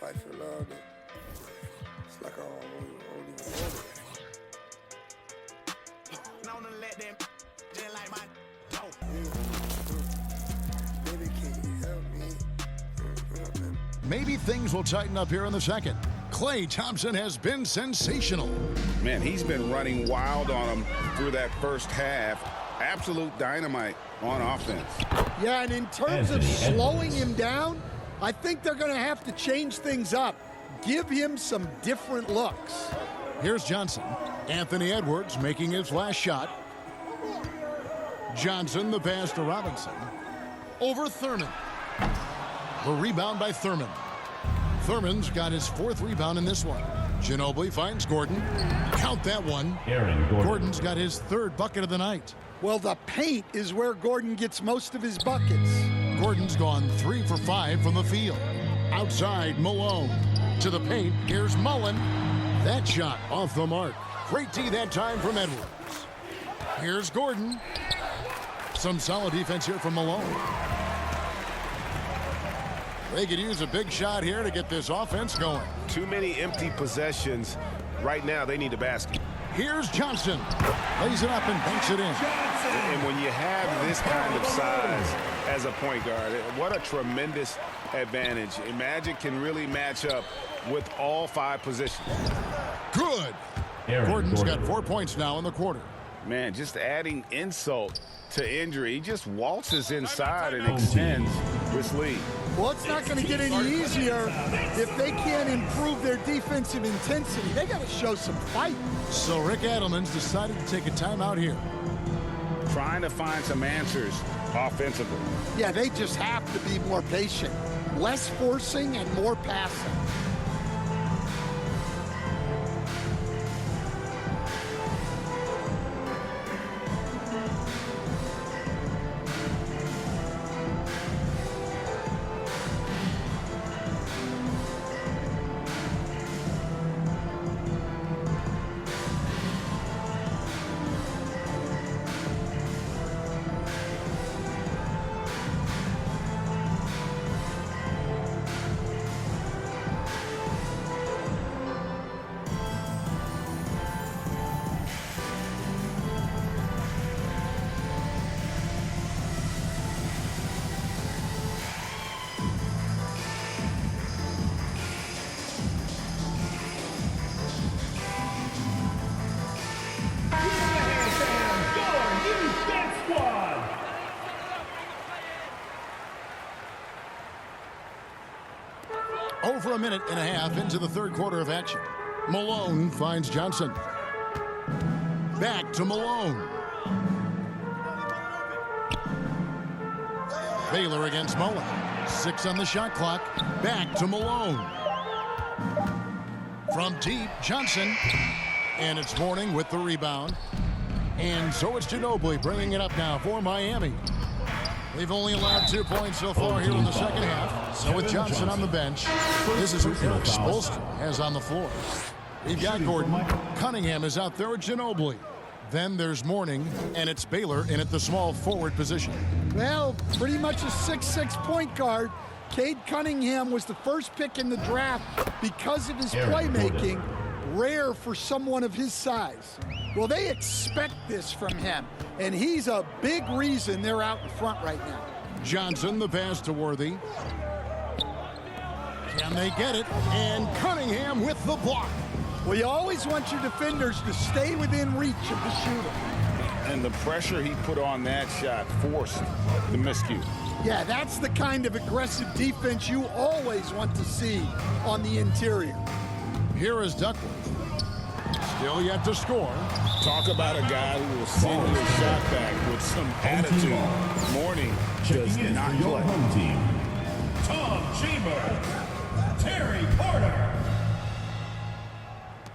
fight for love. It's like I won't even want it. Baby, can you help me? Maybe things will tighten up here in the second. Klay Thompson has been sensational. Man, he's been running wild on him through that first half. Absolute dynamite on offense. Yeah, and in terms of slowing him down, I think they're going to have to change things up. Give him some different looks. Here's Johnson. Anthony Edwards making his last shot. Johnson, the pass to Robinson. Over Thurman. The rebound by Thurman. Thurman's got his fourth rebound in this one. Ginobili finds Gordon. Count that one. Gordon's got his third bucket of the night. Well, the paint is where Gordon gets most of his buckets. Gordon's gone 3 for 5 from the field. Outside, Malone. To the paint, here's Mullen. That shot off the mark. Great D that time from Edwards. Here's Gordon. Some solid defense here from Malone. They could use a big shot here to get this offense going. Too many empty possessions. Right now, they need a basket. Here's Johnson. Lays it up and banks it in. And when you have this kind of size as a point guard, what a tremendous advantage. And Magic can really match up with all 5 positions. Good. Gordon's got 4 points now in the quarter. Man, just adding insult to injury. He just waltzes inside and extends this lead. Well, it's not going to get any easier if they can't improve their defensive intensity. They got to show some fight. So Rick Adelman's decided to take a timeout here. Trying to find some answers offensively. Yeah, they just have to be more patient. Less forcing and more passing. Over a minute and a half into the third quarter of action. Malone finds Johnson. Back to Malone. Baylor against Mullen. 6 on the shot clock. Back to Malone. From deep, Johnson. And it's Mourning with the rebound. And so it's Ginobili bringing it up now for Miami. They've only allowed 2 points so far here in the second half. So with Johnson on the bench, this is who Eric Spoelstra has on the floor. We've got Gordon. Cunningham is out there with Ginobili. Then there's Mourning, and it's Baylor in at the small forward position. Well, pretty much a 6'6" point guard. Cade Cunningham was the first pick in the draft because of his playmaking. Rare for someone of his size. Well, they expect this from him, and he's a big reason they're out in front right now. Johnson, the pass to Worthy. Can they get it? And Cunningham with the block. Well, you always want your defenders to stay within reach of the shooter. And the pressure he put on that shot forced the miscue. Yeah, that's the kind of aggressive defense you always want to see on the interior. Here is Duckworth. Still yet to score. Talk about a guy who will send you a shot back with some attitude. Mourning does not play. Home team. Tom Chambers. Terry Porter.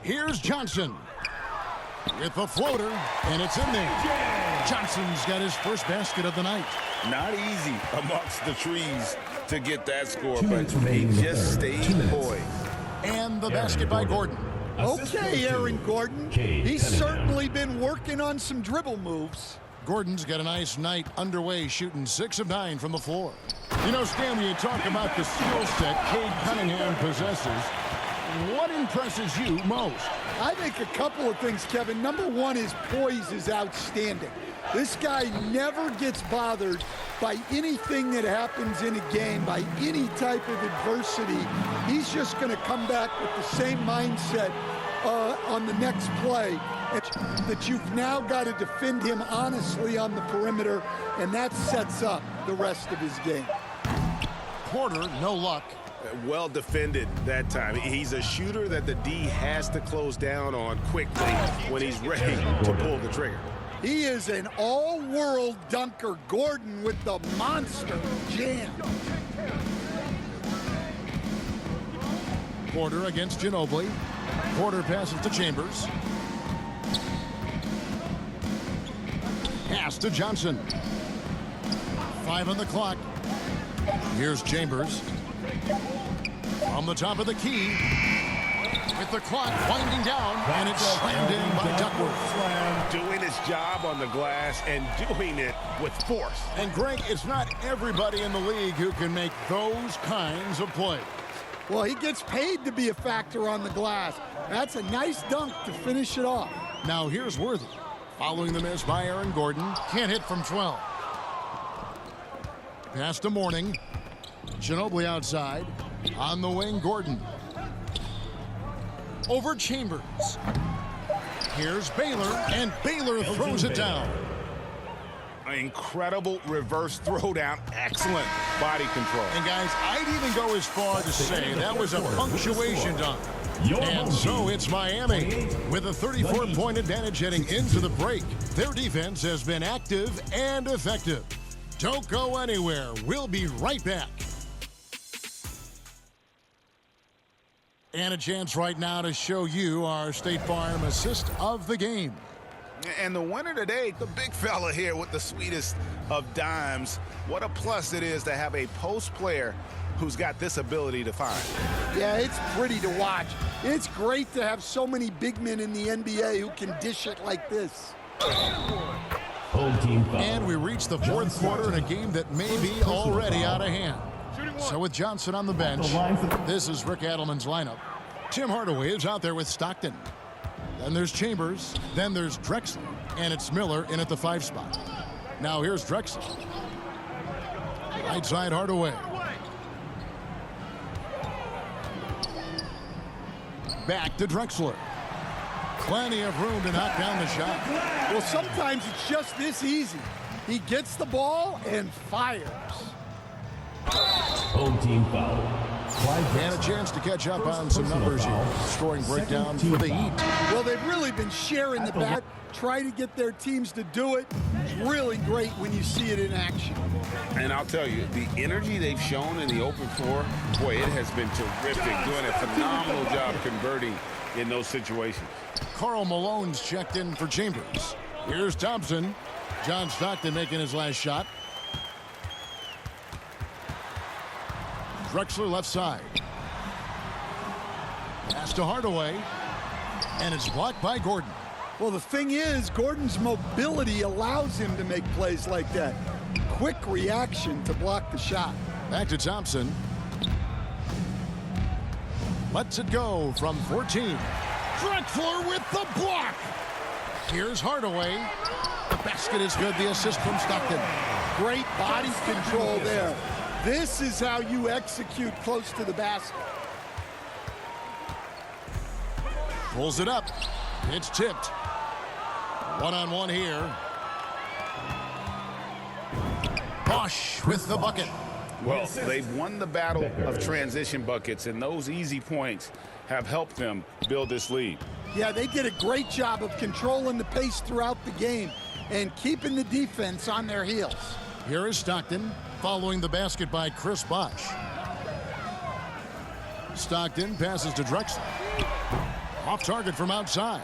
Here's Johnson with the floater, and it's in there. Johnson's got his first basket of the night. Not easy amongst the trees to get that score, but he just stayed poised. And the basket by Gordon. Okay, Aaron Gordon. He's certainly been working on some dribble moves. Gordon's got a nice night underway, shooting 6 of 9 from the floor. You know, Stan, when you talk about the skill set Cade Cunningham possesses, what impresses you most? I think a couple of things, Kevin. Number one, his poise is outstanding. This guy never gets bothered by anything that happens in a game, by any type of adversity. He's just going to come back with the same mindset on the next play, that you've now got to defend him honestly on the perimeter, and that sets up the rest of his game. Porter, no luck. Well defended that time. He's a shooter that the D has to close down on quickly when he's ready to pull the trigger. He is an all-world dunker. Gordon with the monster jam. Porter against Ginobili. Porter passes to Chambers. Pass to Johnson. 5 on the clock. Here's Chambers. On the top of the key. With the clock winding down, and it's slammed in by Duckworth. Doing his job on the glass and doing it with force. And Greg, it's not everybody in the league who can make those kinds of plays. Well, he gets paid to be a factor on the glass. That's a nice dunk to finish it off. Now here's Worthy. Following the miss by Aaron Gordon. Can't hit from 12. Pass to Mourning. Ginobili outside. On the wing, Gordon. Over Chambers. Here's Baylor, and Baylor throws it down. An incredible reverse throwdown. Excellent body control. And guys, I'd even go as far to say that was a punctuation dunk. And so it's Miami with a 34-point advantage heading into the break. Their defense has been active and effective. Don't go anywhere. We'll be right back. And a chance right now to show you our State Farm assist of the game. And the winner today, the big fella here with the sweetest of dimes. What a plus it is to have a post player who's got this ability to find. Yeah, it's pretty to watch. It's great to have so many big men in the NBA who can dish it like this. And we reach the fourth quarter in a game that may be already out of hand. So with Johnson on the bench, this is Rick Adelman's lineup. Tim Hardaway is out there with Stockton. Then there's Chambers. Then there's Drexler. And it's Miller in at the 5 spot. Now here's Drexler. Right side Hardaway. Back to Drexler. Plenty of room to knock down the shot. Well, sometimes it's just this easy. He gets the ball and fires. Home team foul. And a chance to catch up on some numbers here. Scoring breakdown for the Heat. Well, they've really been sharing the bat, trying to get their teams to do it. It's really great when you see it in action. And I'll tell you, the energy they've shown in the open floor, boy, it has been terrific. Doing a phenomenal job converting in those situations. Karl Malone's checked in for Chambers. Here's Thompson. John Stockton making his last shot. Drexler left side. Pass to Hardaway. And it's blocked by Gordon. Well, the thing is, Gordon's mobility allows him to make plays like that. Quick reaction to block the shot. Back to Thompson. Lets it go from 14. Drexler with the block. Here's Hardaway. The basket is good. The assist from Stockton. Great body control there. This is how you execute close to the basket. Pulls it up. It's tipped. One-on-one here. Bosch with the bucket. Well, they've won the battle of transition buckets, and those easy points have helped them build this lead. Yeah, they did a great job of controlling the pace throughout the game and keeping the defense on their heels. Here is Stockton following the basket by Chris Bosch. Stockton passes to Drexler. Off target from outside.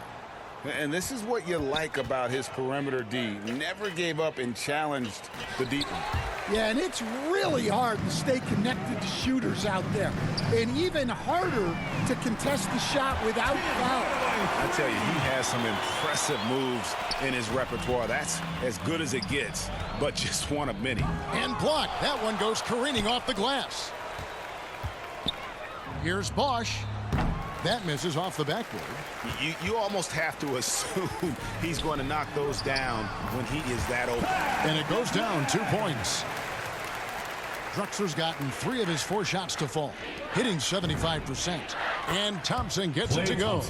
And this is what you like about his perimeter D. Never gave up and challenged the deep one. Yeah, and it's really hard to stay connected to shooters out there. And even harder to contest the shot without foul. I tell you, he has some impressive moves in his repertoire. That's as good as it gets, but just one of many. And blocked. That one goes careening off the glass. Here's Bosch. That misses off the backboard. You almost have to assume he's going to knock those down when he is that open. And it goes down 2 points. Druxler's gotten 3 of his 4 shots to fall, hitting 75%. And Thompson gets it to go.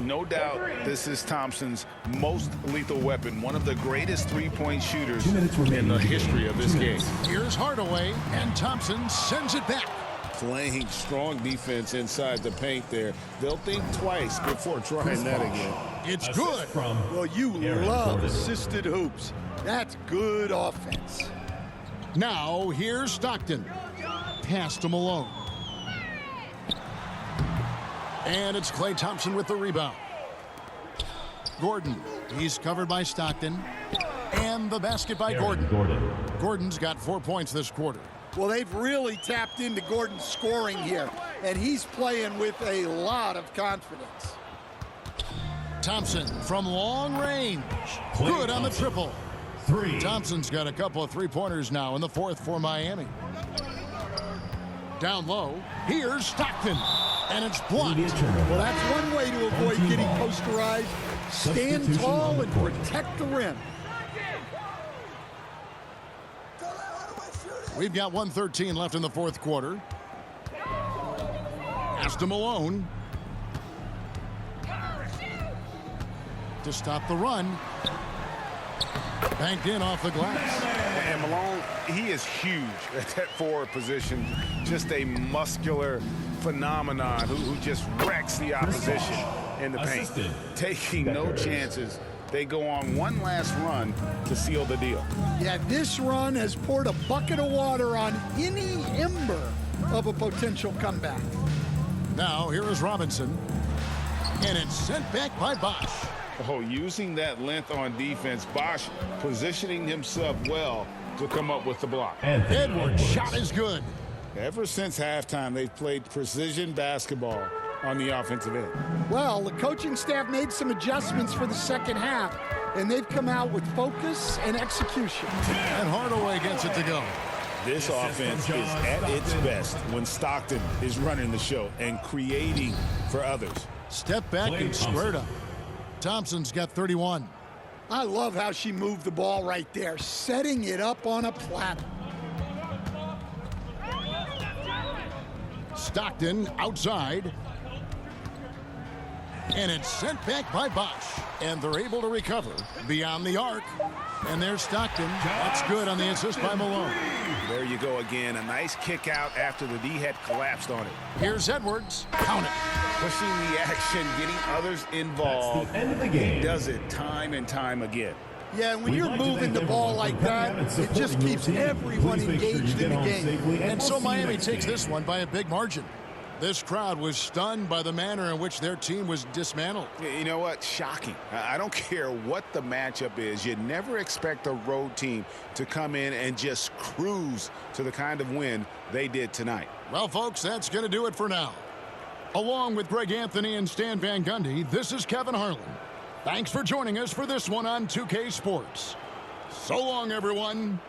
No doubt this is Thompson's most lethal weapon, one of the greatest three-point shooters in the history of this game. Here's Hardaway, and Thompson sends it back. Playing strong defense inside the paint there. They'll think twice before trying that again. It's good. Well, you love assisted hoops. That's good offense. Now, here's Stockton. Pass to Malone. And it's Klay Thompson with the rebound. Gordon. He's covered by Stockton. And the basket by Gordon. Gordon's got 4 points this quarter. Well, they've really tapped into Gordon's scoring here, and he's playing with a lot of confidence. Thompson from long range. Good on the triple. 3. Thompson's got a couple of three-pointers now in the 4th for Miami. Down low, here's Stockton, and it's blocked. Well, that's one way to avoid getting posterized. Stand tall and protect the rim. We've got 1:13 left in the 4th quarter. Pass to Malone. To stop the run. Banked in off the glass. And Malone, he is huge at that forward position. Just a muscular phenomenon who just wrecks the opposition in the paint. Taking no chances. They go on one last run to seal the deal. Yeah, this run has poured a bucket of water on any ember of a potential comeback. Now, here is Robinson. And it's sent back by Bosch. Oh, using that length on defense, Bosch positioning himself well to come up with the block. Edwards' shot is good. Ever since halftime, they've played precision basketball on the offensive end. Well, the coaching staff made some adjustments for the second half, and they've come out with focus and execution. And Hardaway gets it to go. This offense is at its best when Stockton is running the show and creating for others. Step back and squared up. Thompson's got 31. I love how she moved the ball right there, setting it up on a platter. Stockton outside. And it's sent back by Bosch. And they're able to recover beyond the arc. And there's Stockton. That's good on the assist by Malone. There you go again. A nice kick out after the D had collapsed on it. Here's Edwards. Count it. Pushing the action, getting others involved. That's the end of the game. He does it time and time again. Yeah, when you're moving the ball like that, it just keeps everyone engaged in the game. And so Miami takes this one by a big margin. This crowd was stunned by the manner in which their team was dismantled. You know what? Shocking. I don't care what the matchup is. You never expect a road team to come in and just cruise to the kind of win they did tonight. Well, folks, that's going to do it for now. Along with Greg Anthony and Stan Van Gundy, this is Kevin Harlan. Thanks for joining us for this one on 2K Sports. So long, everyone.